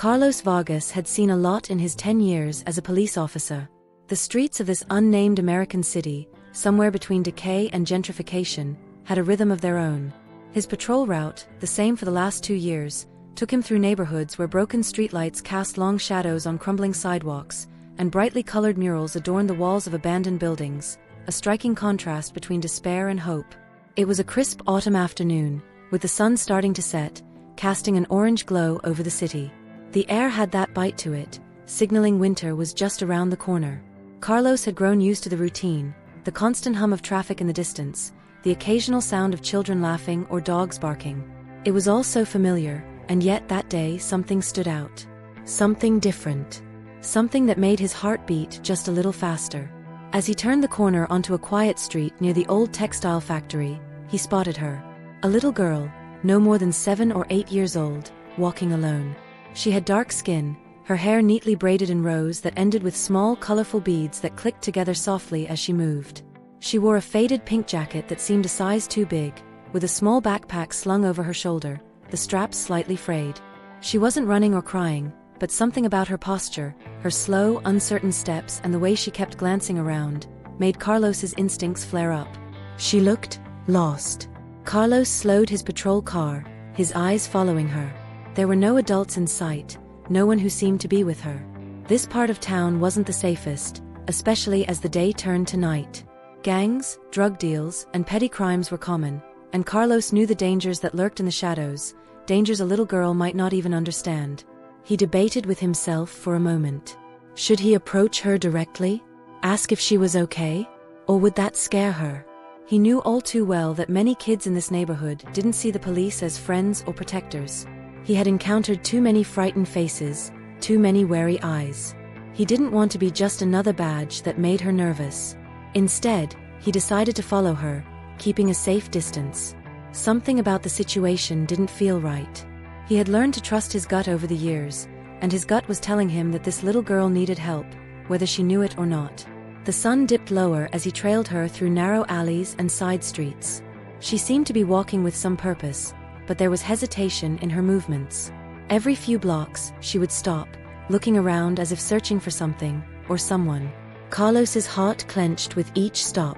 Carlos Vargas had seen a lot in his 10 years as a police officer. The streets of this unnamed American city, somewhere between decay and gentrification, had a rhythm of their own. His patrol route, the same for the last 2 years, took him through neighborhoods where broken streetlights cast long shadows on crumbling sidewalks, and brightly colored murals adorned the walls of abandoned buildings, a striking contrast between despair and hope. It was a crisp autumn afternoon, with the sun starting to set, casting an orange glow over the city. The air had that bite to it, signaling winter was just around the corner. Carlos had grown used to the routine, the constant hum of traffic in the distance, the occasional sound of children laughing or dogs barking. It was all so familiar, and yet that day something stood out. Something different. Something that made his heart beat just a little faster. As he turned the corner onto a quiet street near the old textile factory, he spotted her. A little girl, no more than 7 or 8 years old, walking alone. She had dark skin, her hair neatly braided in rows that ended with small colorful beads that clicked together softly as she moved. She wore a faded pink jacket that seemed a size too big, with a small backpack slung over her shoulder, the straps slightly frayed. She wasn't running or crying, but something about her posture, her slow, uncertain steps and the way she kept glancing around, made Carlos's instincts flare up. She looked lost. Carlos slowed his patrol car, his eyes following her. There were no adults in sight, no one who seemed to be with her. This part of town wasn't the safest, especially as the day turned to night. Gangs, drug deals, and petty crimes were common, and Carlos knew the dangers that lurked in the shadows, dangers a little girl might not even understand. He debated with himself for a moment. Should he approach her directly? Ask if she was okay? Or would that scare her? He knew all too well that many kids in this neighborhood didn't see the police as friends or protectors. He had encountered too many frightened faces, too many wary eyes. He didn't want to be just another badge that made her nervous. Instead, he decided to follow her, keeping a safe distance. Something about the situation didn't feel right. He had learned to trust his gut over the years, and his gut was telling him that this little girl needed help, whether she knew it or not. The sun dipped lower as he trailed her through narrow alleys and side streets. She seemed to be walking with some purpose, but there was hesitation in her movements. Every few blocks, she would stop, looking around as if searching for something, or someone. Carlos's heart clenched with each stop.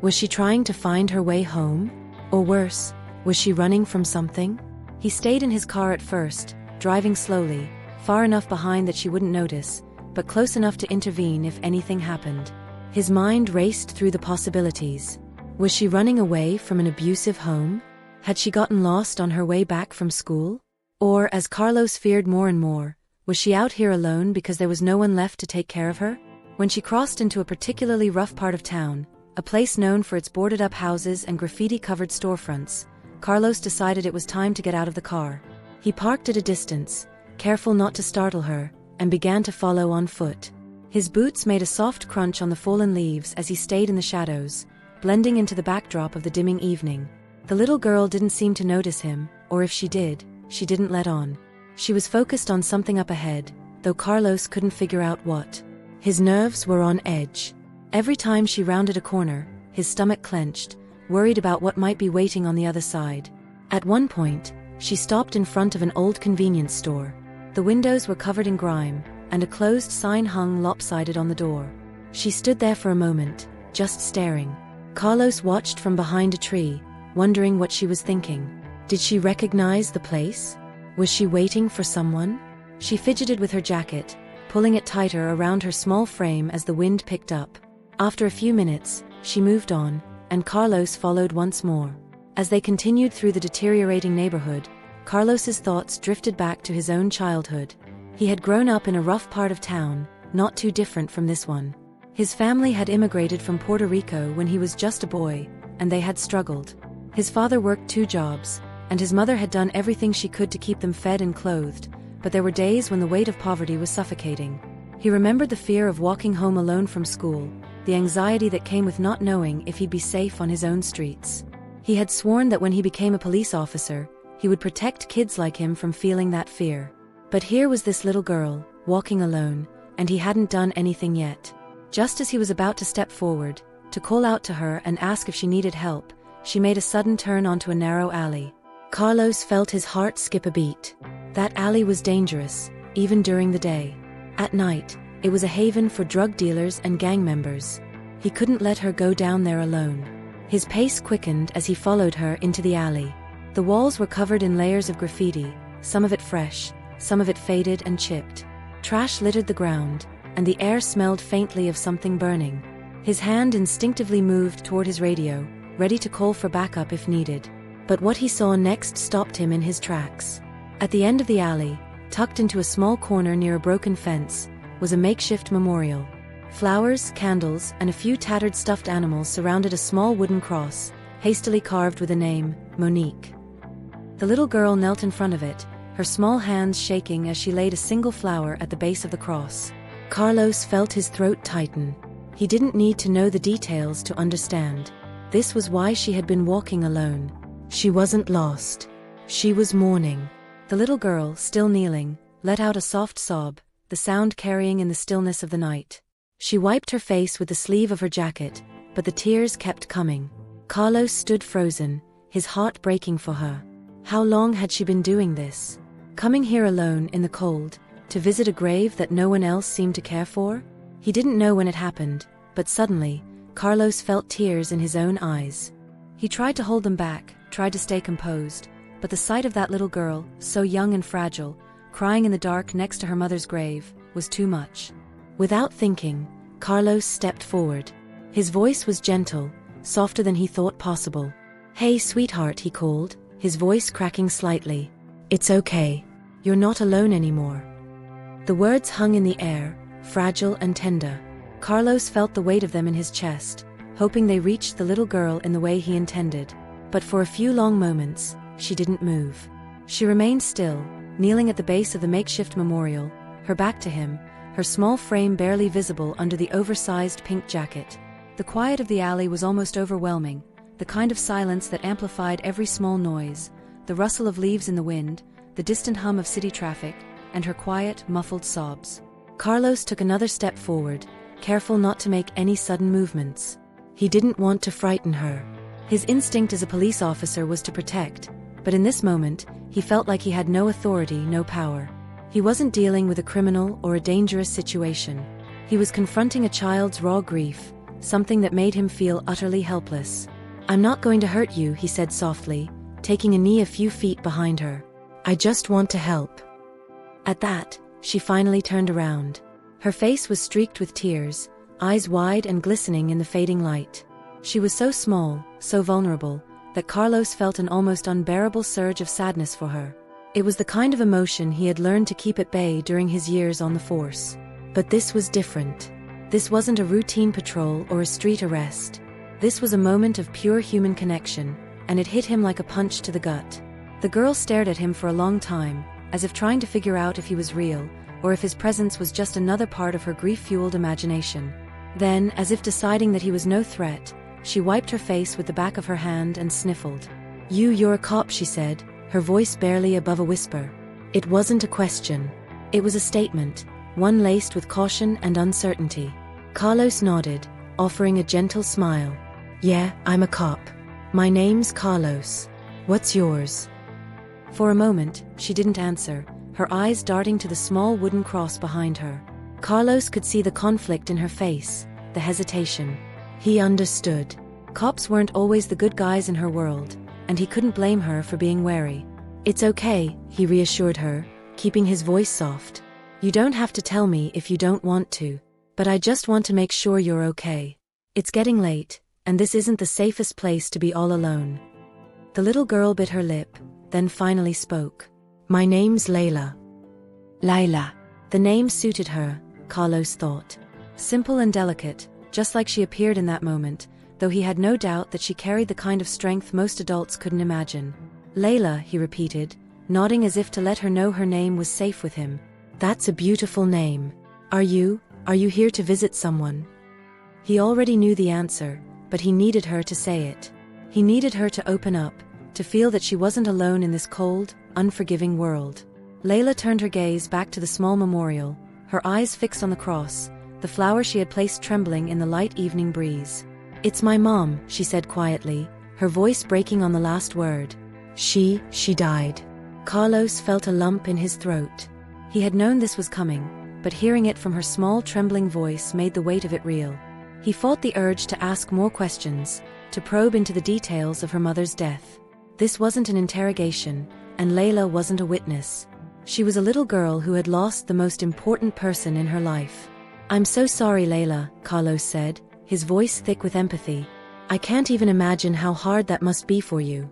Was she trying to find her way home? Or worse, was she running from something? He stayed in his car at first, driving slowly, far enough behind that she wouldn't notice, but close enough to intervene if anything happened. His mind raced through the possibilities. Was she running away from an abusive home? Had she gotten lost on her way back from school? Or, as Carlos feared more and more, was she out here alone because there was no one left to take care of her? When she crossed into a particularly rough part of town, a place known for its boarded-up houses and graffiti-covered storefronts, Carlos decided it was time to get out of the car. He parked at a distance, careful not to startle her, and began to follow on foot. His boots made a soft crunch on the fallen leaves as he stayed in the shadows, blending into the backdrop of the dimming evening. The little girl didn't seem to notice him, or if she did, she didn't let on. She was focused on something up ahead, though Carlos couldn't figure out what. His nerves were on edge. Every time she rounded a corner, his stomach clenched, worried about what might be waiting on the other side. At one point, she stopped in front of an old convenience store. The windows were covered in grime, and a closed sign hung lopsided on the door. She stood there for a moment, just staring. Carlos watched from behind a tree, wondering what she was thinking. Did she recognize the place? Was she waiting for someone? She fidgeted with her jacket, pulling it tighter around her small frame as the wind picked up. After a few minutes, she moved on, and Carlos followed once more. As they continued through the deteriorating neighborhood, Carlos's thoughts drifted back to his own childhood. He had grown up in a rough part of town, not too different from this one. His family had immigrated from Puerto Rico when he was just a boy, and they had struggled. His father worked 2 jobs, and his mother had done everything she could to keep them fed and clothed, but there were days when the weight of poverty was suffocating. He remembered the fear of walking home alone from school, the anxiety that came with not knowing if he'd be safe on his own streets. He had sworn that when he became a police officer, he would protect kids like him from feeling that fear. But here was this little girl, walking alone, and he hadn't done anything yet. Just as he was about to step forward, to call out to her and ask if she needed help, she made a sudden turn onto a narrow alley. Carlos felt his heart skip a beat. That alley was dangerous, even during the day. At night, it was a haven for drug dealers and gang members. He couldn't let her go down there alone. His pace quickened as he followed her into the alley. The walls were covered in layers of graffiti, some of it fresh, some of it faded and chipped. Trash littered the ground, and the air smelled faintly of something burning. His hand instinctively moved toward his radio, ready to call for backup if needed. But what he saw next stopped him in his tracks. At the end of the alley, tucked into a small corner near a broken fence, was a makeshift memorial. Flowers, candles, and a few tattered stuffed animals surrounded a small wooden cross, hastily carved with the name, Monique. The little girl knelt in front of it, her small hands shaking as she laid a single flower at the base of the cross. Carlos felt his throat tighten. He didn't need to know the details to understand. This was why she had been walking alone. She wasn't lost. She was mourning. The little girl, still kneeling, let out a soft sob, the sound carrying in the stillness of the night. She wiped her face with the sleeve of her jacket, but the tears kept coming. Carlos stood frozen, his heart breaking for her. How long had she been doing this? Coming here alone in the cold, to visit a grave that no one else seemed to care for? He didn't know when it happened, but suddenly, Carlos felt tears in his own eyes. He tried to hold them back, tried to stay composed, but the sight of that little girl, so young and fragile, crying in the dark next to her mother's grave, was too much. Without thinking, Carlos stepped forward. His voice was gentle, softer than he thought possible. "Hey, sweetheart," he called, his voice cracking slightly. "It's okay. You're not alone anymore." The words hung in the air, fragile and tender. Carlos felt the weight of them in his chest, hoping they reached the little girl in the way he intended. But for a few long moments, she didn't move. She remained still, kneeling at the base of the makeshift memorial, her back to him, her small frame barely visible under the oversized pink jacket. The quiet of the alley was almost overwhelming, the kind of silence that amplified every small noise, the rustle of leaves in the wind, the distant hum of city traffic, and her quiet, muffled sobs. Carlos took another step forward, careful not to make any sudden movements. He didn't want to frighten her. His instinct as a police officer was to protect, but in this moment, he felt like he had no authority, no power. He wasn't dealing with a criminal or a dangerous situation. He was confronting a child's raw grief, something that made him feel utterly helpless. "I'm not going to hurt you," he said softly, taking a knee a few feet behind her. "I just want to help." At that, she finally turned around. Her face was streaked with tears, eyes wide and glistening in the fading light. She was so small, so vulnerable, that Carlos felt an almost unbearable surge of sadness for her. It was the kind of emotion he had learned to keep at bay during his years on the force. But this was different. This wasn't a routine patrol or a street arrest. This was a moment of pure human connection, and it hit him like a punch to the gut. The girl stared at him for a long time, as if trying to figure out if he was real, or if his presence was just another part of her grief-fueled imagination. Then, as if deciding that he was no threat, she wiped her face with the back of her hand and sniffled. You're a cop," she said, her voice barely above a whisper. It wasn't a question. It was a statement, one laced with caution and uncertainty. Carlos nodded, offering a gentle smile. "Yeah, I'm a cop. My name's Carlos. What's yours?" For a moment, she didn't answer, her eyes darting to the small wooden cross behind her. Carlos could see the conflict in her face, the hesitation. He understood. Cops weren't always the good guys in her world, and he couldn't blame her for being wary. "It's okay," he reassured her, keeping his voice soft. "You don't have to tell me if you don't want to, but I just want to make sure you're okay. It's getting late, and this isn't the safest place to be all alone." The little girl bit her lip, then finally spoke. "My name's Layla." Layla. The name suited her, Carlos thought. Simple and delicate, just like she appeared in that moment, though he had no doubt that she carried the kind of strength most adults couldn't imagine. "Layla," he repeated, nodding as if to let her know her name was safe with him. "That's a beautiful name. Are you here to visit someone?" He already knew the answer, but he needed her to say it. He needed her to open up, to feel that she wasn't alone in this cold, unforgiving world. Layla turned her gaze back to the small memorial, her eyes fixed on the cross, the flower she had placed trembling in the light evening breeze. "It's my mom," she said quietly, her voice breaking on the last word. She died." Carlos felt a lump in his throat. He had known this was coming, but hearing it from her small trembling voice made the weight of it real. He fought the urge to ask more questions, to probe into the details of her mother's death. This wasn't an interrogation, and Layla wasn't a witness. She was a little girl who had lost the most important person in her life. "I'm so sorry, Layla," Carlos said, his voice thick with empathy. "I can't even imagine how hard that must be for you."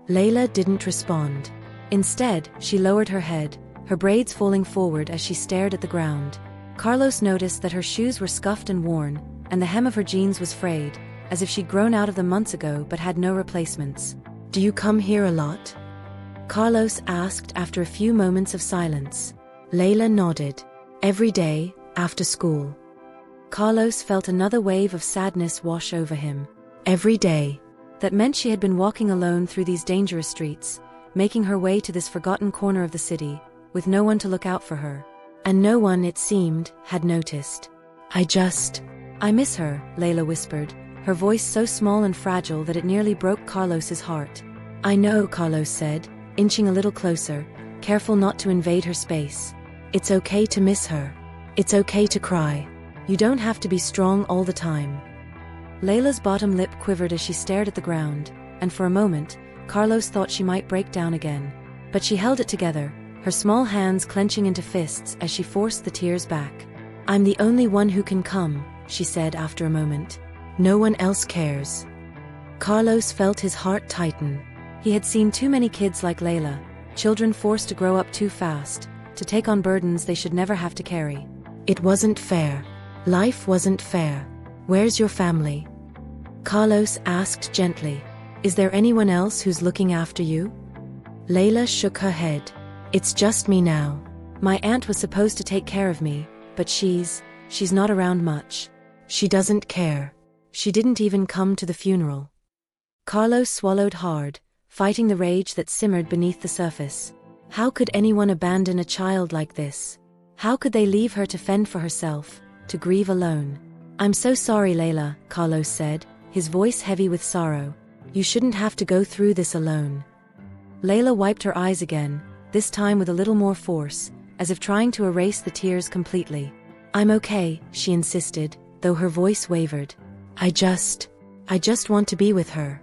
Layla didn't respond. Instead, she lowered her head, her braids falling forward as she stared at the ground. Carlos noticed that her shoes were scuffed and worn, and the hem of her jeans was frayed, as if she'd grown out of them months ago but had no replacements. "Do you come here a lot?" Carlos asked after a few moments of silence. Layla nodded. "Every day, after school." Carlos felt another wave of sadness wash over him. Every day. That meant she had been walking alone through these dangerous streets, making her way to this forgotten corner of the city, with no one to look out for her. And no one, it seemed, had noticed. I miss her," Layla whispered, her voice so small and fragile that it nearly broke Carlos's heart. "I know," Carlos said, inching a little closer, careful not to invade her space. "It's okay to miss her. It's okay to cry. You don't have to be strong all the time." Layla's bottom lip quivered as she stared at the ground, and for a moment, Carlos thought she might break down again. But she held it together, her small hands clenching into fists as she forced the tears back. "I'm the only one who can come," she said after a moment. "No one else cares." Carlos felt his heart tighten. He had seen too many kids like Layla, children forced to grow up too fast, to take on burdens they should never have to carry. It wasn't fair. Life wasn't fair. "Where's your family?" Carlos asked gently. "Is there anyone else who's looking after you?" Layla shook her head. "It's just me now. My aunt was supposed to take care of me, but she's not around much. She doesn't care. She didn't even come to the funeral." Carlos swallowed hard, fighting the rage that simmered beneath the surface. How could anyone abandon a child like this? How could they leave her to fend for herself, to grieve alone? "I'm so sorry, Layla," Carlos said, his voice heavy with sorrow. "You shouldn't have to go through this alone." Layla wiped her eyes again, this time with a little more force, as if trying to erase the tears completely. "I'm okay," she insisted, though her voice wavered. I just want to be with her."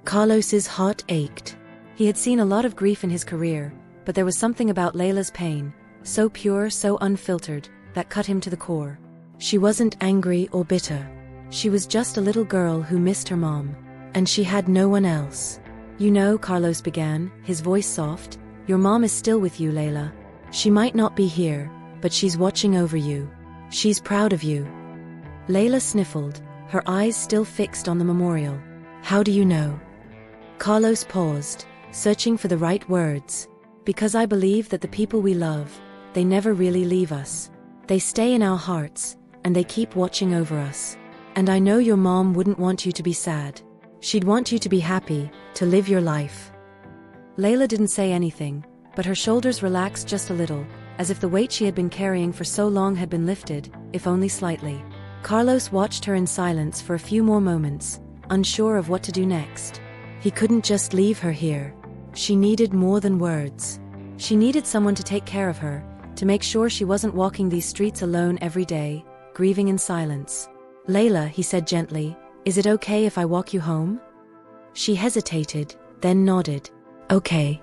Carlos's heart ached. He had seen a lot of grief in his career, but there was something about Layla's pain, so pure, so unfiltered, that cut him to the core. She wasn't angry or bitter. She was just a little girl who missed her mom. And she had no one else. "You know," Carlos began, his voice soft, "your mom is still with you, Layla. She might not be here, but she's watching over you. She's proud of you." Layla sniffled, her eyes still fixed on the memorial. "How do you know?" Carlos paused, searching for the right words. "Because I believe that the people we love, they never really leave us. They stay in our hearts, and they keep watching over us. And I know your mom wouldn't want you to be sad. She'd want you to be happy, to live your life." Layla didn't say anything, but her shoulders relaxed just a little, as if the weight she had been carrying for so long had been lifted, if only slightly. Carlos watched her in silence for a few more moments, unsure of what to do next. He couldn't just leave her here. She needed more than words. She needed someone to take care of her, to make sure she wasn't walking these streets alone every day, grieving in silence. "Layla," he said gently, "is it okay if I walk you home?" She hesitated, then nodded. "Okay."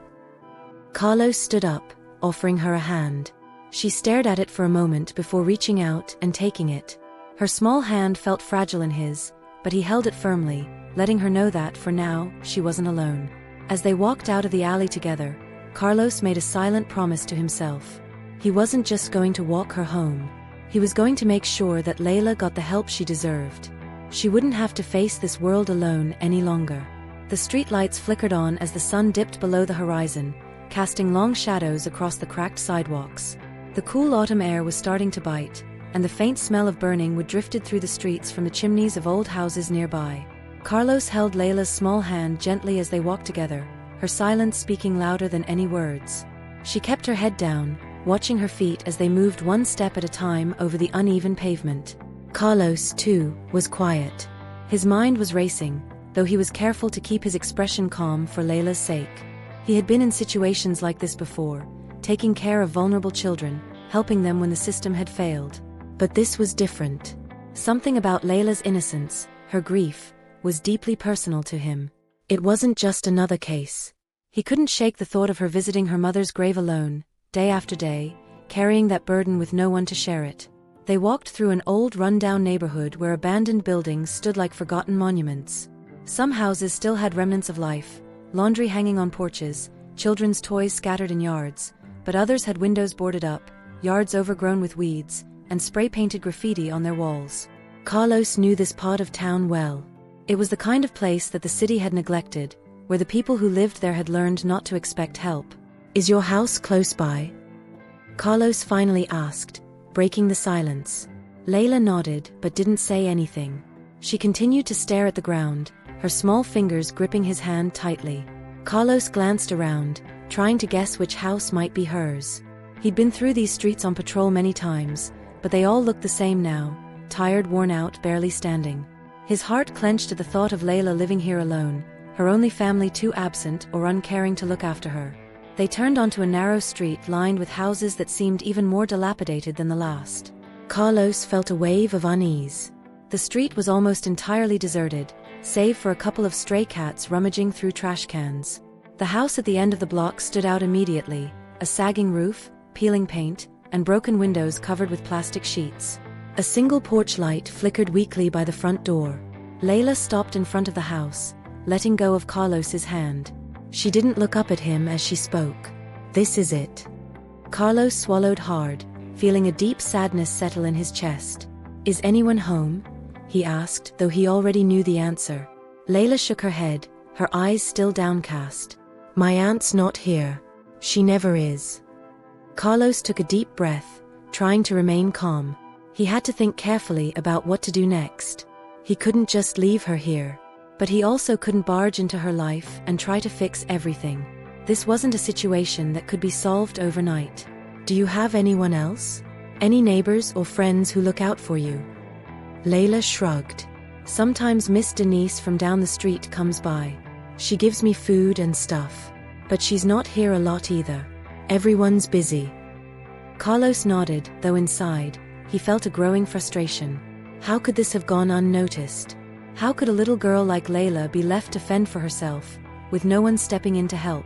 Carlos stood up, offering her a hand. She stared at it for a moment before reaching out and taking it. Her small hand felt fragile in his, but he held it firmly, letting her know that, for now, she wasn't alone. As they walked out of the alley together, Carlos made a silent promise to himself. He wasn't just going to walk her home. He was going to make sure that Layla got the help she deserved. She wouldn't have to face this world alone any longer. The streetlights flickered on as the sun dipped below the horizon, casting long shadows across the cracked sidewalks. The cool autumn air was starting to bite, and the faint smell of burning wood drifted through the streets from the chimneys of old houses nearby. Carlos held Layla's small hand gently as they walked together, her silence speaking louder than any words. She kept her head down, watching her feet as they moved one step at a time over the uneven pavement. Carlos, too, was quiet. His mind was racing, though he was careful to keep his expression calm for Layla's sake. He had been in situations like this before, taking care of vulnerable children, helping them when the system had failed. But this was different. Something about Layla's innocence, her grief, was deeply personal to him. It wasn't just another case. He couldn't shake the thought of her visiting her mother's grave alone, day after day, carrying that burden with no one to share it. They walked through an old run-down neighborhood where abandoned buildings stood like forgotten monuments. Some houses still had remnants of life, laundry hanging on porches, children's toys scattered in yards, but others had windows boarded up, yards overgrown with weeds, and spray-painted graffiti on their walls. Carlos knew this part of town well. It was the kind of place that the city had neglected, where the people who lived there had learned not to expect help. "Is your house close by?" Carlos finally asked, breaking the silence. Layla nodded but didn't say anything. She continued to stare at the ground, her small fingers gripping his hand tightly. Carlos glanced around, trying to guess which house might be hers. He'd been through these streets on patrol many times, but they all looked the same now, tired, worn out, barely standing. His heart clenched at the thought of Layla living here alone, her only family too absent or uncaring to look after her. They turned onto a narrow street lined with houses that seemed even more dilapidated than the last. Carlos felt a wave of unease. The street was almost entirely deserted, save for a couple of stray cats rummaging through trash cans. The house at the end of the block stood out immediately, a sagging roof, peeling paint, and broken windows covered with plastic sheets. A single porch light flickered weakly by the front door. Layla stopped in front of the house, letting go of Carlos's hand. She didn't look up at him as she spoke. "This is it." Carlos swallowed hard, feeling a deep sadness settle in his chest. "Is anyone home?" he asked, though he already knew the answer. Layla shook her head, her eyes still downcast. "My aunt's not here. She never is." Carlos took a deep breath, trying to remain calm. He had to think carefully about what to do next. He couldn't just leave her here. But he also couldn't barge into her life and try to fix everything. This wasn't a situation that could be solved overnight. "Do you have anyone else? Any neighbors or friends who look out for you?" Layla shrugged. "Sometimes Miss Denise from down the street comes by. She gives me food and stuff. But she's not here a lot either. Everyone's busy." Carlos nodded, though inside, he felt a growing frustration. How could this have gone unnoticed? How could a little girl like Layla be left to fend for herself, with no one stepping in to help?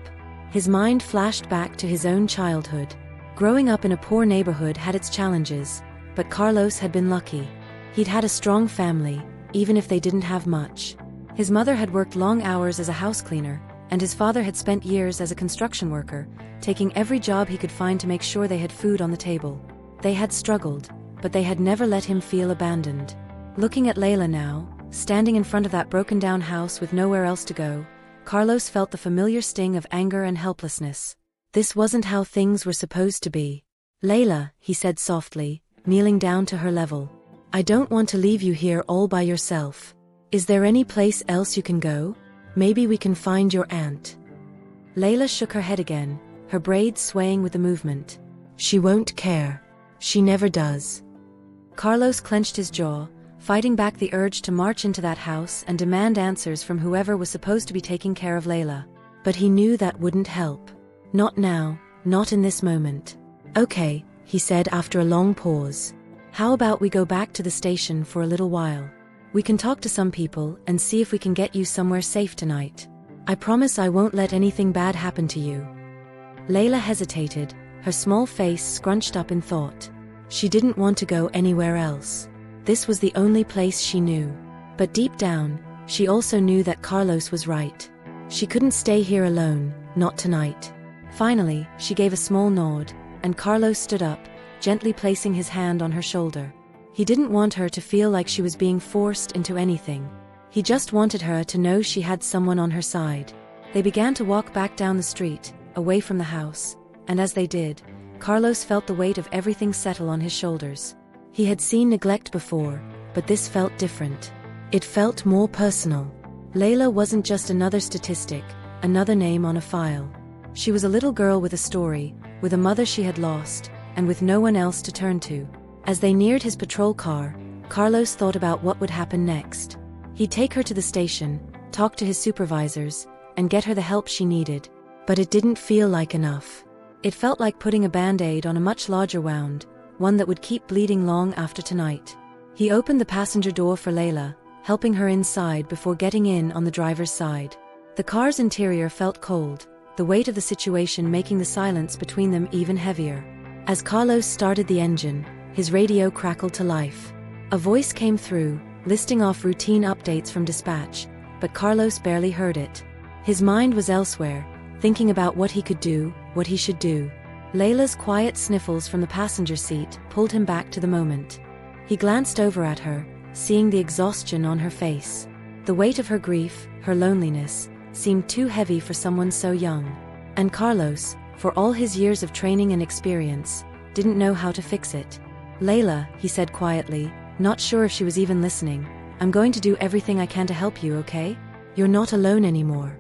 His mind flashed back to his own childhood. Growing up in a poor neighborhood had its challenges, but Carlos had been lucky. He'd had a strong family, even if they didn't have much. His mother had worked long hours as a house cleaner, and his father had spent years as a construction worker, taking every job he could find to make sure they had food on the table. They had struggled, but they had never let him feel abandoned. Looking at Layla now, standing in front of that broken-down house with nowhere else to go, Carlos felt the familiar sting of anger and helplessness. This wasn't how things were supposed to be. "Layla," he said softly, kneeling down to her level. "I don't want to leave you here all by yourself. Is there any place else you can go? Maybe we can find your aunt." Layla shook her head again, her braids swaying with the movement. "She won't care. She never does." Carlos clenched his jaw, fighting back the urge to march into that house and demand answers from whoever was supposed to be taking care of Layla. But he knew that wouldn't help. Not now, not in this moment. "Okay," he said after a long pause. "How about we go back to the station for a little while? We can talk to some people and see if we can get you somewhere safe tonight. I promise I won't let anything bad happen to you." Layla hesitated, her small face scrunched up in thought. She didn't want to go anywhere else. This was the only place she knew. But deep down, she also knew that Carlos was right. She couldn't stay here alone, not tonight. Finally, she gave a small nod, and Carlos stood up, gently placing his hand on her shoulder. He didn't want her to feel like she was being forced into anything. He just wanted her to know she had someone on her side. They began to walk back down the street, away from the house, and as they did, Carlos felt the weight of everything settle on his shoulders. He had seen neglect before, but this felt different. It felt more personal. Layla wasn't just another statistic, another name on a file. She was a little girl with a story, with a mother she had lost, and with no one else to turn to. As they neared his patrol car, Carlos thought about what would happen next. He'd take her to the station, talk to his supervisors, and get her the help she needed. But it didn't feel like enough. It felt like putting a band-aid on a much larger wound, one that would keep bleeding long after tonight. He opened the passenger door for Layla, helping her inside before getting in on the driver's side. The car's interior felt cold, the weight of the situation making the silence between them even heavier. As Carlos started the engine, his radio crackled to life. A voice came through, listing off routine updates from dispatch, but Carlos barely heard it. His mind was elsewhere, thinking about what he could do, what he should do. Layla's quiet sniffles from the passenger seat pulled him back to the moment. He glanced over at her, seeing the exhaustion on her face. The weight of her grief, her loneliness, seemed too heavy for someone so young. And Carlos, for all his years of training and experience, didn't know how to fix it. "Layla," he said quietly, not sure if she was even listening, "I'm going to do everything I can to help you, okay? You're not alone anymore."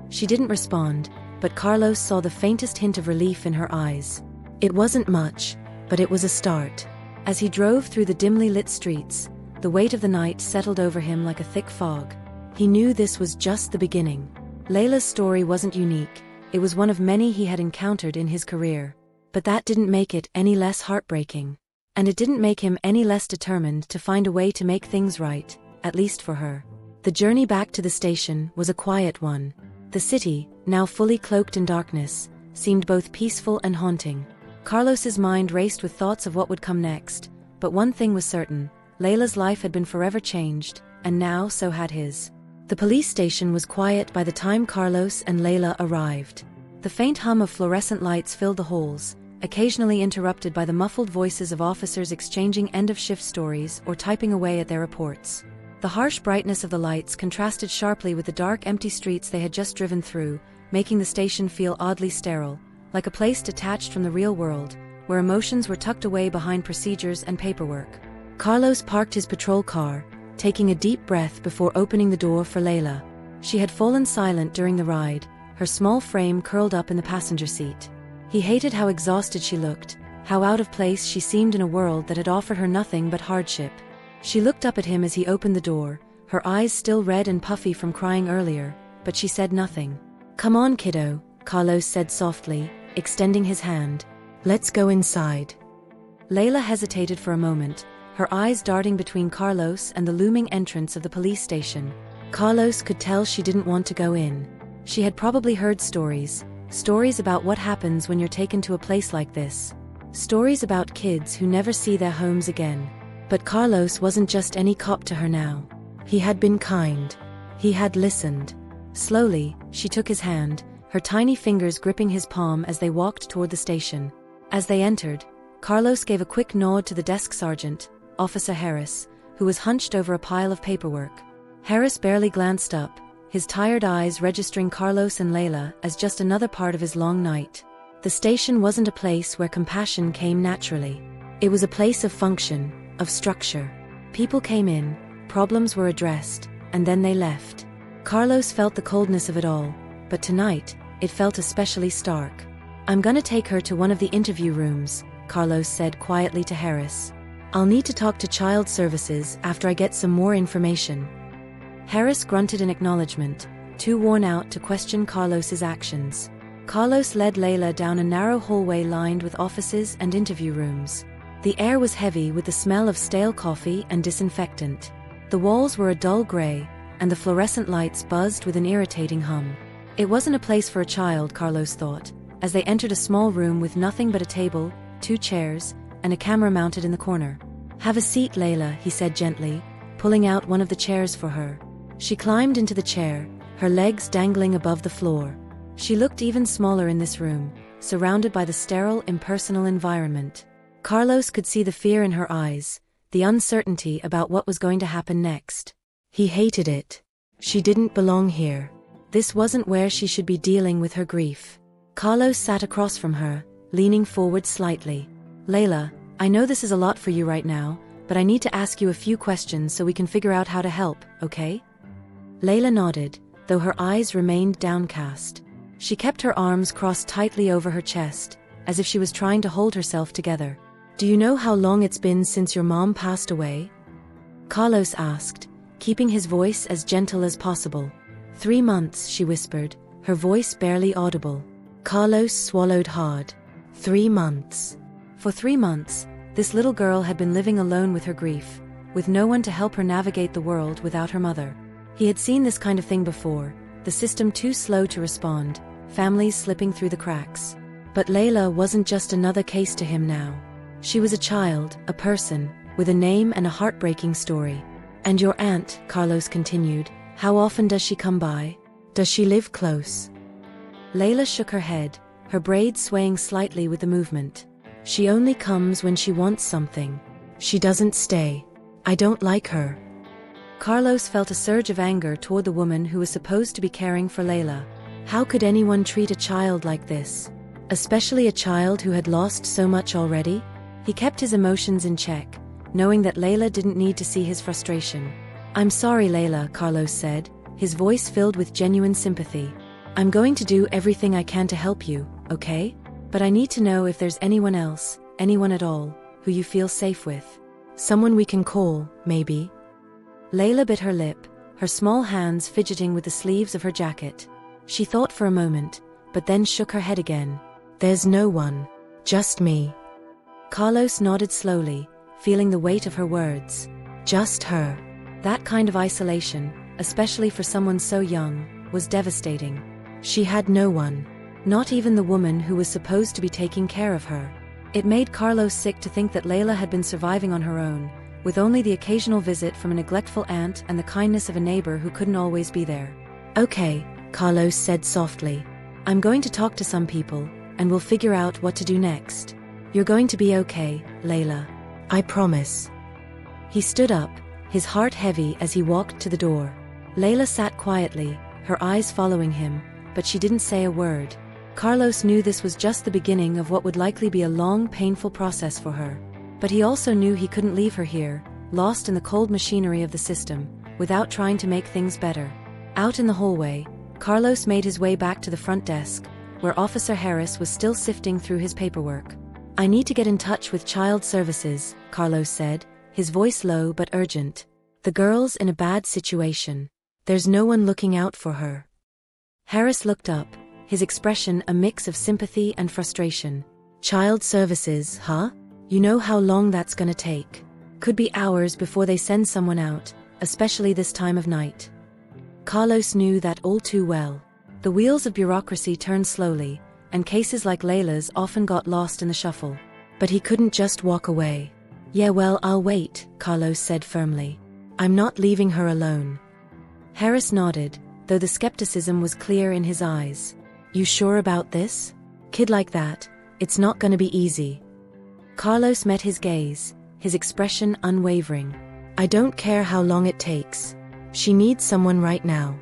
She didn't respond, but Carlos saw the faintest hint of relief in her eyes. It wasn't much, but it was a start. As he drove through the dimly lit streets, the weight of the night settled over him like a thick fog. He knew this was just the beginning. Layla's story wasn't unique, it was one of many he had encountered in his career. But that didn't make it any less heartbreaking. And it didn't make him any less determined to find a way to make things right, at least for her. The journey back to the station was a quiet one. The city, now fully cloaked in darkness, seemed both peaceful and haunting. Carlos's mind raced with thoughts of what would come next, but one thing was certain: Layla's life had been forever changed, and now so had his. The police station was quiet by the time Carlos and Layla arrived. The faint hum of fluorescent lights filled the halls, occasionally interrupted by the muffled voices of officers exchanging end-of-shift stories or typing away at their reports. The harsh brightness of the lights contrasted sharply with the dark, empty streets they had just driven through, making the station feel oddly sterile, like a place detached from the real world, where emotions were tucked away behind procedures and paperwork. Carlos parked his patrol car, taking a deep breath before opening the door for Layla. She had fallen silent during the ride, her small frame curled up in the passenger seat. He hated how exhausted she looked, how out of place she seemed in a world that had offered her nothing but hardship. She looked up at him as he opened the door, her eyes still red and puffy from crying earlier, but she said nothing. "Come on, kiddo," Carlos said softly, extending his hand. "Let's go inside." Layla hesitated for a moment, her eyes darting between Carlos and the looming entrance of the police station. Carlos could tell she didn't want to go in. She had probably heard stories about what happens when you're taken to a place like this. Stories about kids who never see their homes again. But Carlos wasn't just any cop to her now. He had been kind. He had listened. Slowly, she took his hand, her tiny fingers gripping his palm as they walked toward the station. As they entered, Carlos gave a quick nod to the desk sergeant, Officer Harris, who was hunched over a pile of paperwork. Harris barely glanced up, his tired eyes registering Carlos and Layla as just another part of his long night. The station wasn't a place where compassion came naturally. It was a place of function, of structure. People came in, problems were addressed, and then they left. Carlos felt the coldness of it all, but tonight, it felt especially stark. "I'm gonna take her to one of the interview rooms," Carlos said quietly to Harris. "I'll need to talk to Child Services after I get some more information." Harris grunted in acknowledgement, too worn out to question Carlos's actions. Carlos led Layla down a narrow hallway lined with offices and interview rooms. The air was heavy with the smell of stale coffee and disinfectant. The walls were a dull gray, and the fluorescent lights buzzed with an irritating hum. It wasn't a place for a child, Carlos thought, as they entered a small room with nothing but a table, 2 chairs, and a camera mounted in the corner. "Have a seat, Layla," he said gently, pulling out one of the chairs for her. She climbed into the chair, her legs dangling above the floor. She looked even smaller in this room, surrounded by the sterile, impersonal environment. Carlos could see the fear in her eyes, the uncertainty about what was going to happen next. He hated it. She didn't belong here. This wasn't where she should be dealing with her grief. Carlos sat across from her, leaning forward slightly. "Layla, I know this is a lot for you right now, but I need to ask you a few questions so we can figure out how to help, okay?" Layla nodded, though her eyes remained downcast. She kept her arms crossed tightly over her chest, as if she was trying to hold herself together. "Do you know how long it's been since your mom passed away?" Carlos asked, keeping his voice as gentle as possible. 3 months, she whispered, her voice barely audible. Carlos swallowed hard. 3 months. For 3 months, this little girl had been living alone with her grief, with no one to help her navigate the world without her mother. He had seen this kind of thing before, the system too slow to respond, families slipping through the cracks. But Layla wasn't just another case to him now. She was a child, a person, with a name and a heartbreaking story. "And your aunt," Carlos continued, "how often does she come by? Does she live close?" Layla shook her head, her braids swaying slightly with the movement. "She only comes when she wants something. She doesn't stay. I don't like her." Carlos felt a surge of anger toward the woman who was supposed to be caring for Layla. How could anyone treat a child like this? Especially a child who had lost so much already? He kept his emotions in check, knowing that Layla didn't need to see his frustration. "I'm sorry, Layla," Carlos said, his voice filled with genuine sympathy. "I'm going to do everything I can to help you, okay? But I need to know if there's anyone else, anyone at all, who you feel safe with. Someone we can call, maybe?" Layla bit her lip, her small hands fidgeting with the sleeves of her jacket. She thought for a moment, but then shook her head again. "There's no one. Just me." Carlos nodded slowly, feeling the weight of her words. Just her. That kind of isolation, especially for someone so young, was devastating. She had no one. Not even the woman who was supposed to be taking care of her. It made Carlos sick to think that Layla had been surviving on her own, with only the occasional visit from a neglectful aunt and the kindness of a neighbor who couldn't always be there. "Okay," Carlos said softly. "I'm going to talk to some people, and we'll figure out what to do next. You're going to be okay, Layla. I promise." He stood up, his heart heavy as he walked to the door. Layla sat quietly, her eyes following him, but she didn't say a word. Carlos knew this was just the beginning of what would likely be a long, painful process for her. But he also knew he couldn't leave her here, lost in the cold machinery of the system, without trying to make things better. Out in the hallway, Carlos made his way back to the front desk, where Officer Harris was still sifting through his paperwork. "I need to get in touch with Child Services," Carlos said, his voice low but urgent. "The girl's in a bad situation. There's no one looking out for her." Harris looked up, his expression a mix of sympathy and frustration. "Child Services, huh? You know how long that's gonna take. Could be hours before they send someone out, especially this time of night." Carlos knew that all too well. The wheels of bureaucracy turned slowly, and cases like Layla's often got lost in the shuffle. But he couldn't just walk away. "Yeah, well, I'll wait," Carlos said firmly. "I'm not leaving her alone." Harris nodded, though the skepticism was clear in his eyes. "You sure about this? Kid like that, it's not gonna be easy." Carlos met his gaze, his expression unwavering. "I don't care how long it takes. She needs someone right now."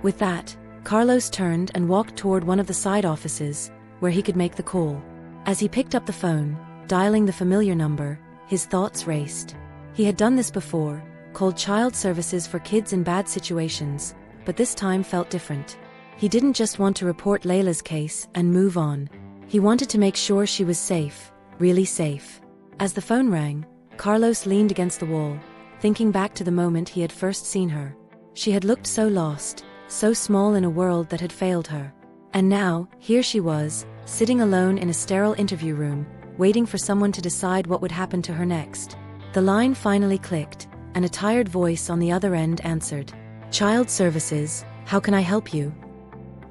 With that, Carlos turned and walked toward one of the side offices, where he could make the call. As he picked up the phone, dialing the familiar number, his thoughts raced. He had done this before, called Child Services for kids in bad situations, but this time felt different. He didn't just want to report Layla's case and move on. He wanted to make sure she was safe, really safe. As the phone rang, Carlos leaned against the wall, thinking back to the moment he had first seen her. She had looked so lost, so small in a world that had failed her. And now, here she was, sitting alone in a sterile interview room, waiting for someone to decide what would happen to her next. The line finally clicked, and a tired voice on the other end answered. "Child Services, how can I help you?"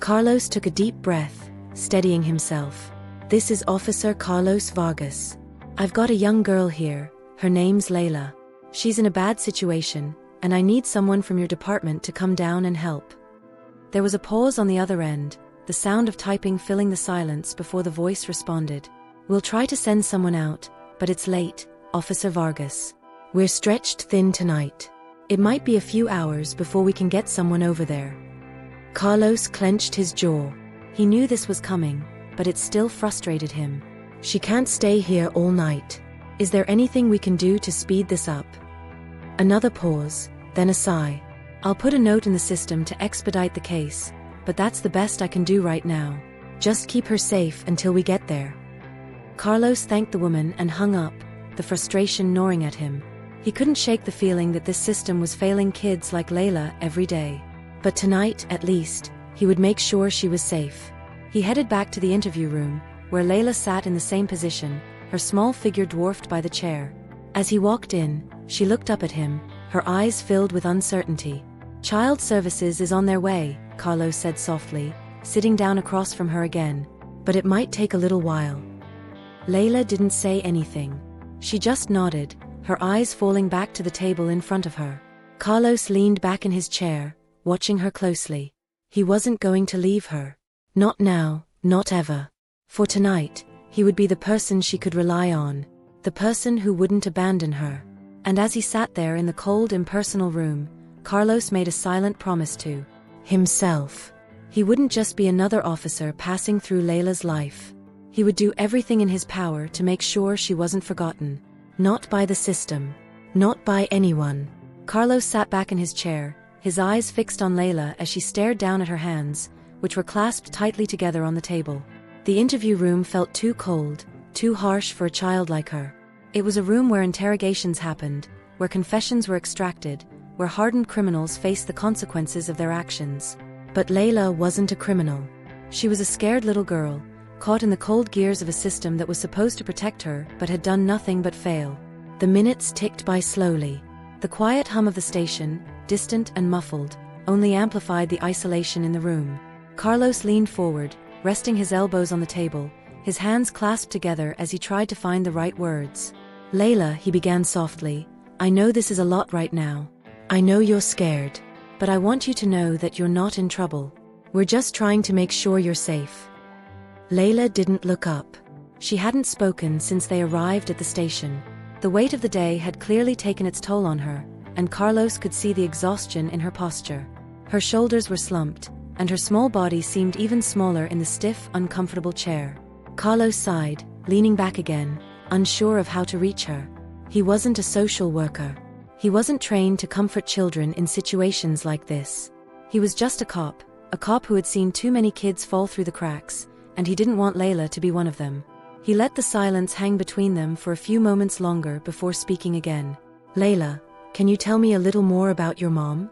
Carlos took a deep breath, steadying himself. "This is Officer Carlos Vargas. I've got a young girl here, her name's Layla. She's in a bad situation, and I need someone from your department to come down and help." There was a pause on the other end, the sound of typing filling the silence before the voice responded. "We'll try to send someone out, but it's late, Officer Vargas. We're stretched thin tonight. It might be a few hours before we can get someone over there." Carlos clenched his jaw. He knew this was coming, but it still frustrated him. "She can't stay here all night. Is there anything we can do to speed this up?" Another pause, then a sigh. "I'll put a note in the system to expedite the case, but that's the best I can do right now. Just keep her safe until we get there." Carlos thanked the woman and hung up, the frustration gnawing at him. He couldn't shake the feeling that this system was failing kids like Layla every day. But tonight, at least, he would make sure she was safe. He headed back to the interview room, where Layla sat in the same position, her small figure dwarfed by the chair. As he walked in, she looked up at him, her eyes filled with uncertainty. "Child services is on their way," Carlos said softly, sitting down across from her again. "But it might take a little while." Layla didn't say anything. She just nodded, her eyes falling back to the table in front of her. Carlos leaned back in his chair, watching her closely. He wasn't going to leave her. Not now, not ever. For tonight, he would be the person she could rely on, the person who wouldn't abandon her. And as he sat there in the cold, impersonal room, Carlos made a silent promise to himself. He wouldn't just be another officer passing through Layla's life. He would do everything in his power to make sure she wasn't forgotten. Not by the system. Not by anyone. Carlos sat back in his chair, his eyes fixed on Layla as she stared down at her hands, which were clasped tightly together on the table. The interview room felt too cold, too harsh for a child like her. It was a room where interrogations happened, where confessions were extracted, where hardened criminals faced the consequences of their actions. But Layla wasn't a criminal. She was a scared little girl, caught in the cold gears of a system that was supposed to protect her but had done nothing but fail. The minutes ticked by slowly. The quiet hum of the station, distant and muffled, only amplified the isolation in the room. Carlos leaned forward, resting his elbows on the table, his hands clasped together as he tried to find the right words. "Layla," he began softly, "I know this is a lot right now. I know you're scared. But I want you to know that you're not in trouble. We're just trying to make sure you're safe." Layla didn't look up. She hadn't spoken since they arrived at the station. The weight of the day had clearly taken its toll on her, and Carlos could see the exhaustion in her posture. Her shoulders were slumped, and her small body seemed even smaller in the stiff, uncomfortable chair. Carlos sighed, leaning back again, unsure of how to reach her. He wasn't a social worker. He wasn't trained to comfort children in situations like this. He was just a cop who had seen too many kids fall through the cracks, and he didn't want Layla to be one of them. He let the silence hang between them for a few moments longer before speaking again. "Layla, can you tell me a little more about your mom?"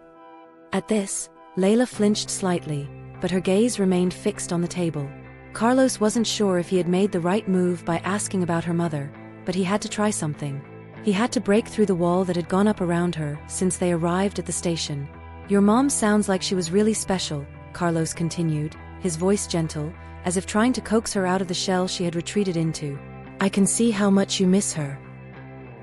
At this, Layla flinched slightly, but her gaze remained fixed on the table. Carlos wasn't sure if he had made the right move by asking about her mother, but he had to try something. He had to break through the wall that had gone up around her since they arrived at the station. "Your mom sounds like she was really special," Carlos continued, his voice gentle, as if trying to coax her out of the shell she had retreated into. "I can see how much you miss her."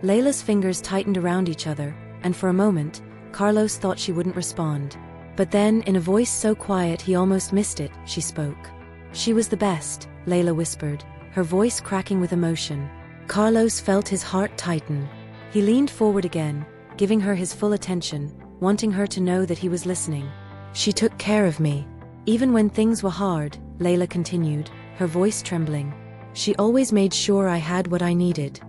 Layla's fingers tightened around each other, and for a moment, Carlos thought she wouldn't respond. But then, in a voice so quiet he almost missed it, she spoke. "She was the best," Layla whispered, her voice cracking with emotion. Carlos felt his heart tighten. He leaned forward again, giving her his full attention, wanting her to know that he was listening. "She took care of me. Even when things were hard," Layla continued, her voice trembling. "She always made sure I had what I needed."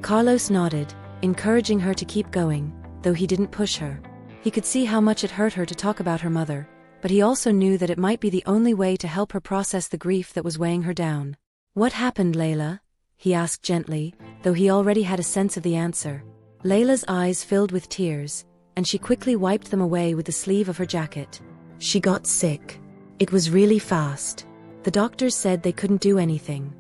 Carlos nodded, encouraging her to keep going, though he didn't push her. He could see how much it hurt her to talk about her mother, but he also knew that it might be the only way to help her process the grief that was weighing her down. "What happened, Layla?" he asked gently, though he already had a sense of the answer. Layla's eyes filled with tears, and she quickly wiped them away with the sleeve of her jacket. "She got sick. It was really fast. The doctors said they couldn't do anything."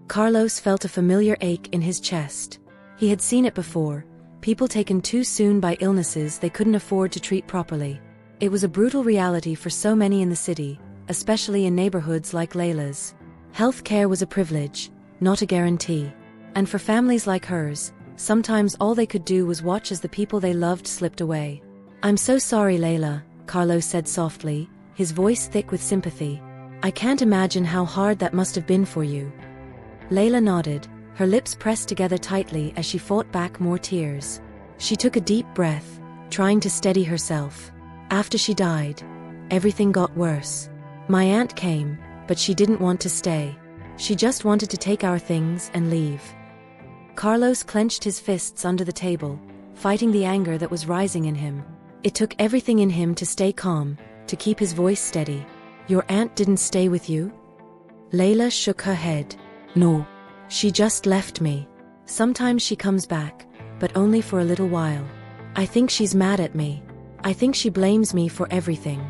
Carlos felt a familiar ache in his chest. He had seen it before, people taken too soon by illnesses they couldn't afford to treat properly. It was a brutal reality for so many in the city, especially in neighborhoods like Layla's. Health care was a privilege, not a guarantee. And for families like hers, sometimes all they could do was watch as the people they loved slipped away. "I'm so sorry, Layla," Carlos said softly, his voice thick with sympathy. "I can't imagine how hard that must have been for you." Layla nodded, her lips pressed together tightly as she fought back more tears. She took a deep breath, trying to steady herself. "After she died, everything got worse. My aunt came, but she didn't want to stay. She just wanted to take our things and leave." Carlos clenched his fists under the table, fighting the anger that was rising in him. It took everything in him to stay calm, to keep his voice steady. "Your aunt didn't stay with you?" Layla shook her head. "No. She just left me. Sometimes she comes back, but only for a little while. I think she's mad at me. I think she blames me for everything."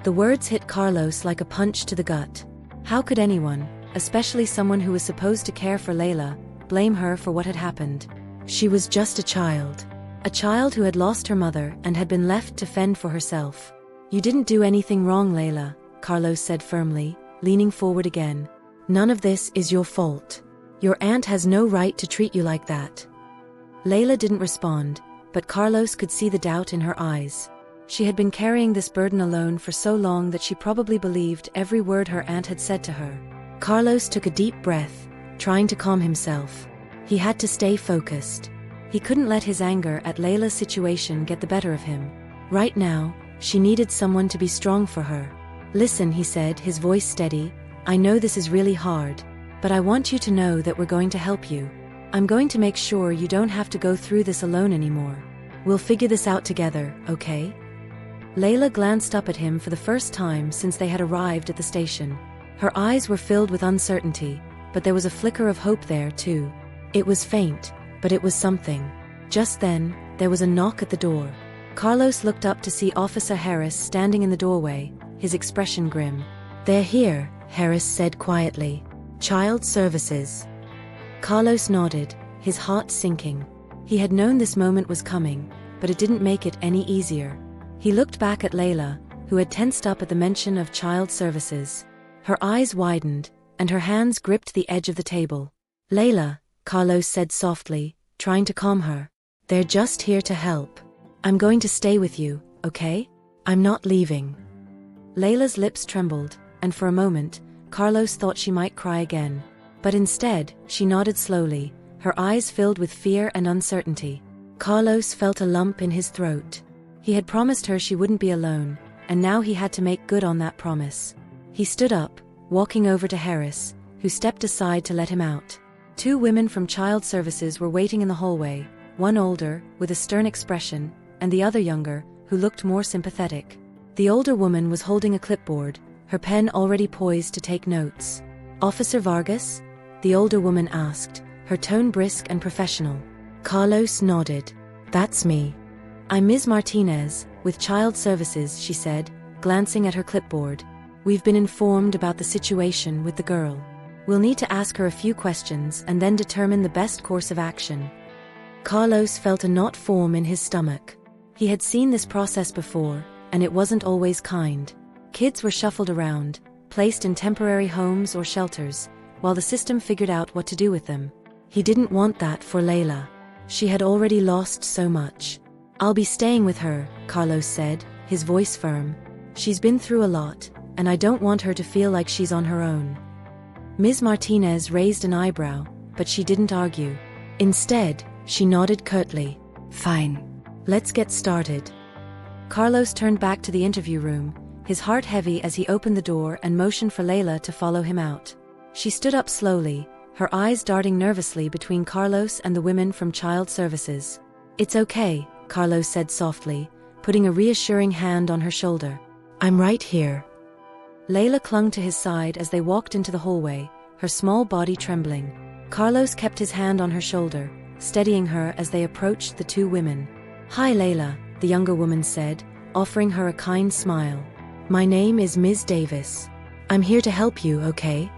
The words hit Carlos like a punch to the gut. How could anyone, especially someone who was supposed to care for Layla, blame her for what had happened? She was just a child. A child who had lost her mother and had been left to fend for herself. You didn't do anything wrong, Layla, Carlos said firmly, leaning forward again. None of this is your fault. Your aunt has no right to treat you like that. Layla didn't respond, but Carlos could see the doubt in her eyes. She had been carrying this burden alone for so long that she probably believed every word her aunt had said to her. Carlos took a deep breath, trying to calm himself. He had to stay focused. He couldn't let his anger at Layla's situation get the better of him. Right now, she needed someone to be strong for her. Listen, he said, his voice steady, I know this is really hard, but I want you to know that we're going to help you. I'm going to make sure you don't have to go through this alone anymore. We'll figure this out together, okay? Layla glanced up at him for the first time since they had arrived at the station. Her eyes were filled with uncertainty, but there was a flicker of hope there, too. It was faint, but it was something. Just then, there was a knock at the door. Carlos looked up to see Officer Harris standing in the doorway, his expression grim. They're here, Harris said quietly. Child Services. Carlos nodded, his heart sinking. He had known this moment was coming, but it didn't make it any easier. He looked back at Layla, who had tensed up at the mention of Child Services. Her eyes widened, and her hands gripped the edge of the table. Layla, Carlos said softly, trying to calm her. They're just here to help. I'm going to stay with you, okay? I'm not leaving. Layla's lips trembled, and for a moment, Carlos thought she might cry again. But instead, she nodded slowly, her eyes filled with fear and uncertainty. Carlos felt a lump in his throat. He had promised her she wouldn't be alone, and now he had to make good on that promise. He stood up, walking over to Harris, who stepped aside to let him out. 2 women from Child Services were waiting in the hallway, one older, with a stern expression, and the other younger, who looked more sympathetic. The older woman was holding a clipboard, her pen already poised to take notes. Officer Vargas? The older woman asked, her tone brisk and professional. Carlos nodded. That's me. I'm Ms. Martinez, with Child Services, she said, glancing at her clipboard. We've been informed about the situation with the girl. We'll need to ask her a few questions and then determine the best course of action. Carlos felt a knot form in his stomach. He had seen this process before, and it wasn't always kind. Kids were shuffled around, placed in temporary homes or shelters, while the system figured out what to do with them. He didn't want that for Layla. She had already lost so much. I'll be staying with her, Carlos said, his voice firm. She's been through a lot, and I don't want her to feel like she's on her own. Ms. Martinez raised an eyebrow, but she didn't argue. Instead, she nodded curtly. Fine. Let's get started. Carlos turned back to the interview room, his heart heavy as he opened the door and motioned for Layla to follow him out. She stood up slowly, her eyes darting nervously between Carlos and the women from Child Services. It's okay, Carlos said softly, putting a reassuring hand on her shoulder. I'm right here. Layla clung to his side as they walked into the hallway, her small body trembling. Carlos kept his hand on her shoulder, steadying her as they approached the 2 women. Hi Layla, the younger woman said, offering her a kind smile. My name is Ms. Davis. I'm here to help you, okay?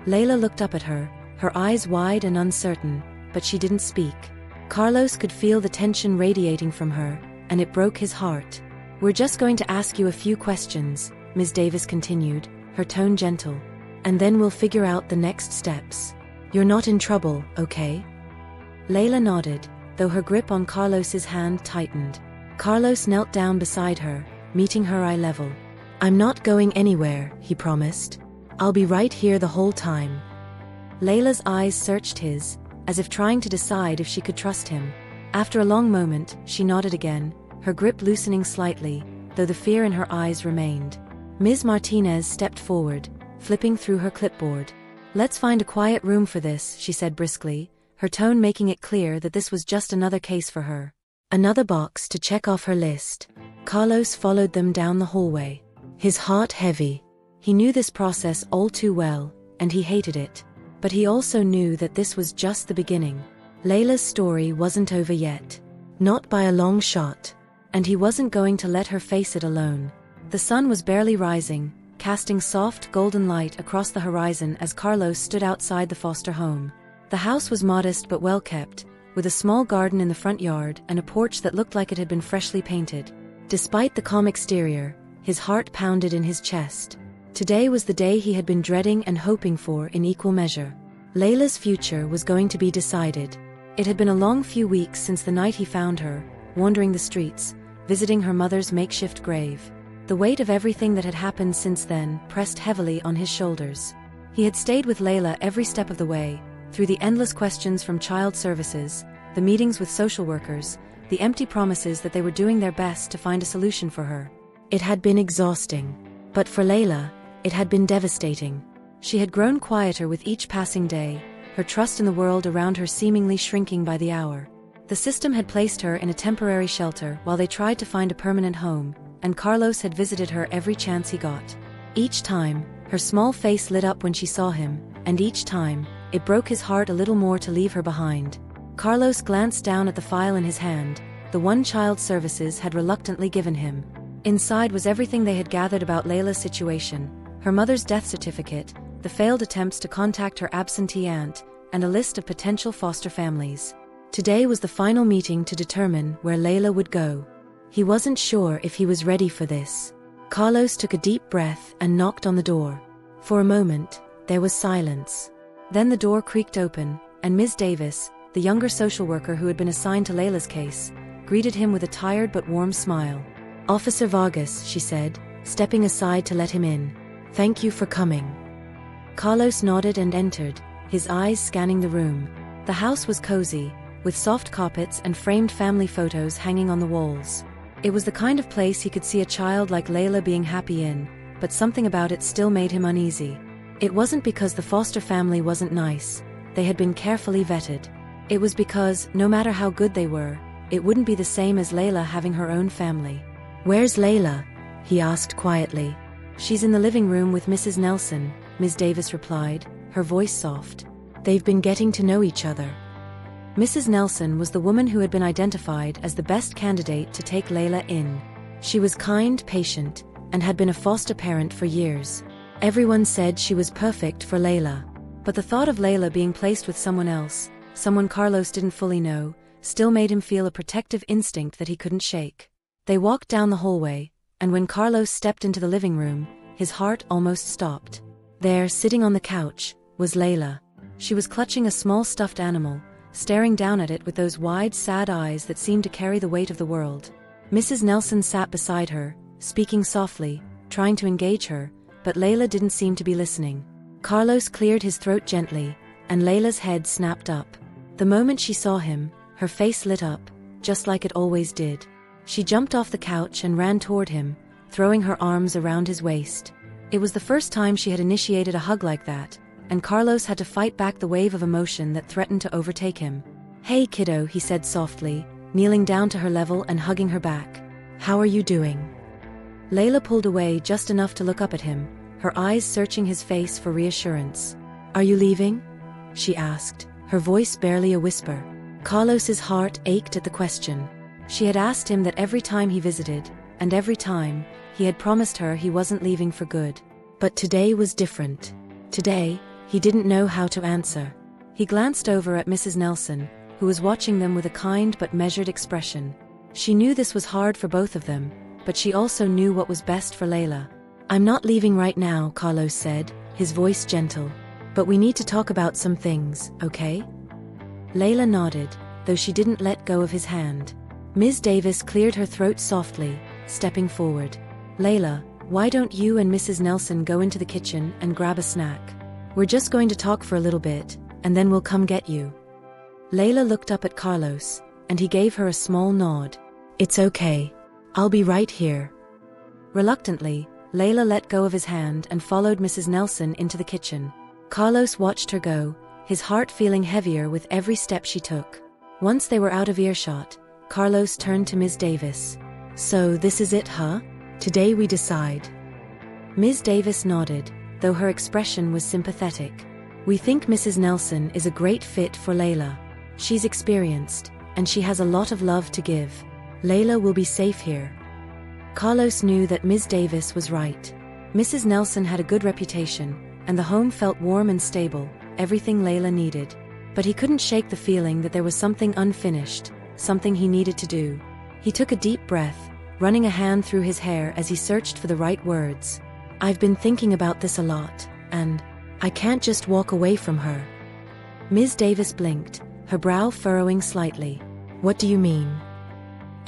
Layla looked up at her, her eyes wide and uncertain, but she didn't speak. Carlos could feel the tension radiating from her, and it broke his heart. We're just going to ask you a few questions, Ms. Davis continued, her tone gentle. And then we'll figure out the next steps. You're not in trouble, okay? Layla nodded, though her grip on Carlos's hand tightened. Carlos knelt down beside her, meeting her eye level. I'm not going anywhere, he promised. I'll be right here the whole time. Layla's eyes searched his, as if trying to decide if she could trust him. After a long moment, she nodded again, her grip loosening slightly, though the fear in her eyes remained. Ms. Martinez stepped forward, flipping through her clipboard. Let's find a quiet room for this, she said briskly, her tone making it clear that this was just another case for her. Another box to check off her list. Carlos followed them down the hallway, his heart heavy. He knew this process all too well, and he hated it. But he also knew that this was just the beginning. Layla's story wasn't over yet. Not by a long shot. And he wasn't going to let her face it alone. The sun was barely rising, casting soft, golden light across the horizon as Carlos stood outside the foster home. The house was modest but well kept, with a small garden in the front yard and a porch that looked like it had been freshly painted. Despite the calm exterior, his heart pounded in his chest. Today was the day he had been dreading and hoping for in equal measure. Layla's future was going to be decided. It had been a long few weeks since the night he found her, wandering the streets, visiting her mother's makeshift grave. The weight of everything that had happened since then pressed heavily on his shoulders. He had stayed with Layla every step of the way, through the endless questions from child services, the meetings with social workers, the empty promises that they were doing their best to find a solution for her. It had been exhausting. But for Layla, it had been devastating. She had grown quieter with each passing day, her trust in the world around her seemingly shrinking by the hour. The system had placed her in a temporary shelter while they tried to find a permanent home, and Carlos had visited her every chance he got. Each time, her small face lit up when she saw him, and each time, it broke his heart a little more to leave her behind. Carlos glanced down at the file in his hand, the one child services had reluctantly given him. Inside was everything they had gathered about Layla's situation, her mother's death certificate, the failed attempts to contact her absentee aunt, and a list of potential foster families. Today was the final meeting to determine where Layla would go. He wasn't sure if he was ready for this. Carlos took a deep breath and knocked on the door. For a moment, there was silence. Then the door creaked open, and Ms. Davis, the younger social worker who had been assigned to Layla's case, greeted him with a tired but warm smile. "Officer Vargas," she said, stepping aside to let him in. "Thank you for coming." Carlos nodded and entered, his eyes scanning the room. The house was cozy, with soft carpets and framed family photos hanging on the walls. It was the kind of place he could see a child like Layla being happy in, but something about it still made him uneasy. It wasn't because the foster family wasn't nice, they had been carefully vetted. It was because, no matter how good they were, it wouldn't be the same as Layla having her own family. "Where's Layla?" he asked quietly. "She's in the living room with Mrs. Nelson," Ms. Davis replied, her voice soft. "They've been getting to know each other." Mrs. Nelson was the woman who had been identified as the best candidate to take Layla in. She was kind, patient, and had been a foster parent for years. Everyone said she was perfect for Layla. But the thought of Layla being placed with someone else, someone Carlos didn't fully know, still made him feel a protective instinct that he couldn't shake. They walked down the hallway, and when Carlos stepped into the living room, his heart almost stopped. There, sitting on the couch, was Layla. She was clutching a small stuffed animal, staring down at it with those wide, sad eyes that seemed to carry the weight of the world. Mrs. Nelson sat beside her, speaking softly, trying to engage her, but Layla didn't seem to be listening. Carlos cleared his throat gently, and Layla's head snapped up. The moment she saw him, her face lit up, just like it always did. She jumped off the couch and ran toward him, throwing her arms around his waist. It was the first time she had initiated a hug like that, and Carlos had to fight back the wave of emotion that threatened to overtake him. "Hey kiddo," he said softly, kneeling down to her level and hugging her back. "How are you doing?" Layla pulled away just enough to look up at him, her eyes searching his face for reassurance. "Are you leaving?" she asked, her voice barely a whisper. Carlos's heart ached at the question. She had asked him that every time he visited, and every time, he had promised her he wasn't leaving for good. But today was different. Today, he didn't know how to answer. He glanced over at Mrs. Nelson, who was watching them with a kind but measured expression. She knew this was hard for both of them, but she also knew what was best for Layla. "I'm not leaving right now," Carlos said, his voice gentle. "But we need to talk about some things, okay?" Layla nodded, though she didn't let go of his hand. Ms. Davis cleared her throat softly, stepping forward. "Layla, why don't you and Mrs. Nelson go into the kitchen and grab a snack? We're just going to talk for a little bit, and then we'll come get you." Layla looked up at Carlos, and he gave her a small nod. "It's okay. I'll be right here." Reluctantly, Layla let go of his hand and followed Mrs. Nelson into the kitchen. Carlos watched her go, his heart feeling heavier with every step she took. Once they were out of earshot, Carlos turned to Ms. Davis. "So this is it, huh? Today we decide." Ms. Davis nodded, though her expression was sympathetic. "We think Mrs. Nelson is a great fit for Layla. She's experienced, and she has a lot of love to give. Layla will be safe here." Carlos knew that Ms. Davis was right. Mrs. Nelson had a good reputation, and the home felt warm and stable, everything Layla needed. But he couldn't shake the feeling that there was something unfinished, something he needed to do. He took a deep breath, running a hand through his hair as he searched for the right words. "I've been thinking about this a lot, and I can't just walk away from her." Ms. Davis blinked, her brow furrowing slightly. "What do you mean?"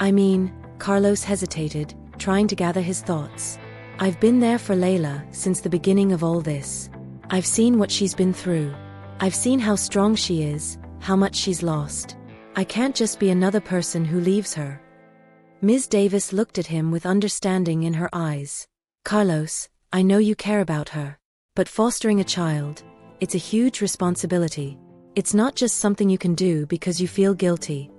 "I mean," Carlos hesitated, trying to gather his thoughts. "I've been there for Layla since the beginning of all this. I've seen what she's been through. I've seen how strong she is, how much she's lost. I can't just be another person who leaves her." Ms. Davis looked at him with understanding in her eyes. "Carlos, I know you care about her. But fostering a child, it's a huge responsibility. It's not just something you can do because you feel guilty."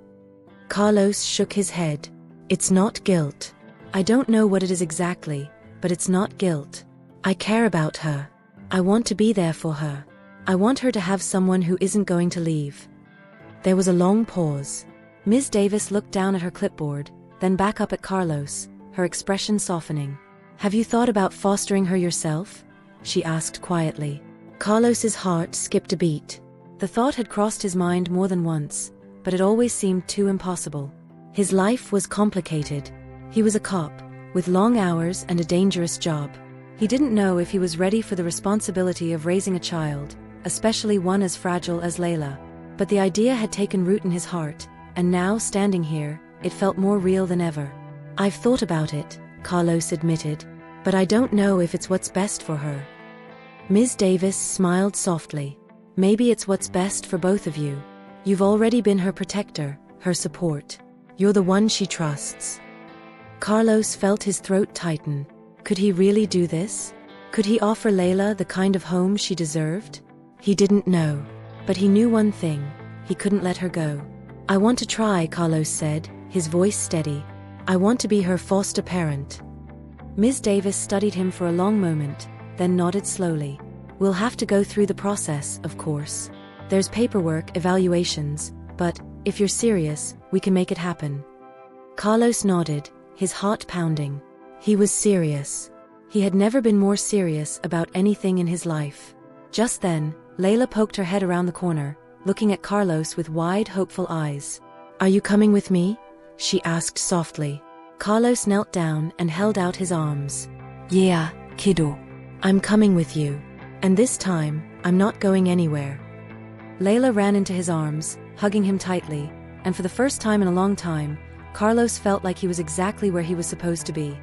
Carlos shook his head. "It's not guilt. I don't know what it is exactly, but it's not guilt. I care about her. I want to be there for her. I want her to have someone who isn't going to leave." There was a long pause. Ms. Davis looked down at her clipboard, then back up at Carlos, her expression softening. "Have you thought about fostering her yourself?" she asked quietly. Carlos's heart skipped a beat. The thought had crossed his mind more than once, but it always seemed too impossible. His life was complicated. He was a cop, with long hours and a dangerous job. He didn't know if he was ready for the responsibility of raising a child, especially one as fragile as Layla. But the idea had taken root in his heart, and now, standing here, it felt more real than ever. "I've thought about it," Carlos admitted, "but I don't know if it's what's best for her." Ms. Davis smiled softly. "Maybe it's what's best for both of you. You've already been her protector, her support. You're the one she trusts." Carlos felt his throat tighten. Could he really do this? Could he offer Layla the kind of home she deserved? He didn't know. But he knew one thing: he couldn't let her go. "I want to try," Carlos said, his voice steady. "I want to be her foster parent." Ms. Davis studied him for a long moment, then nodded slowly. "We'll have to go through the process, of course. There's paperwork, evaluations, but if you're serious, we can make it happen." Carlos nodded, his heart pounding. He was serious. He had never been more serious about anything in his life. Just then, Layla poked her head around the corner, looking at Carlos with wide, hopeful eyes. "Are you coming with me?" she asked softly. Carlos knelt down and held out his arms. "Yeah, kiddo. I'm coming with you. And this time, I'm not going anywhere." Layla ran into his arms, hugging him tightly, and for the first time in a long time, Carlos felt like he was exactly where he was supposed to be.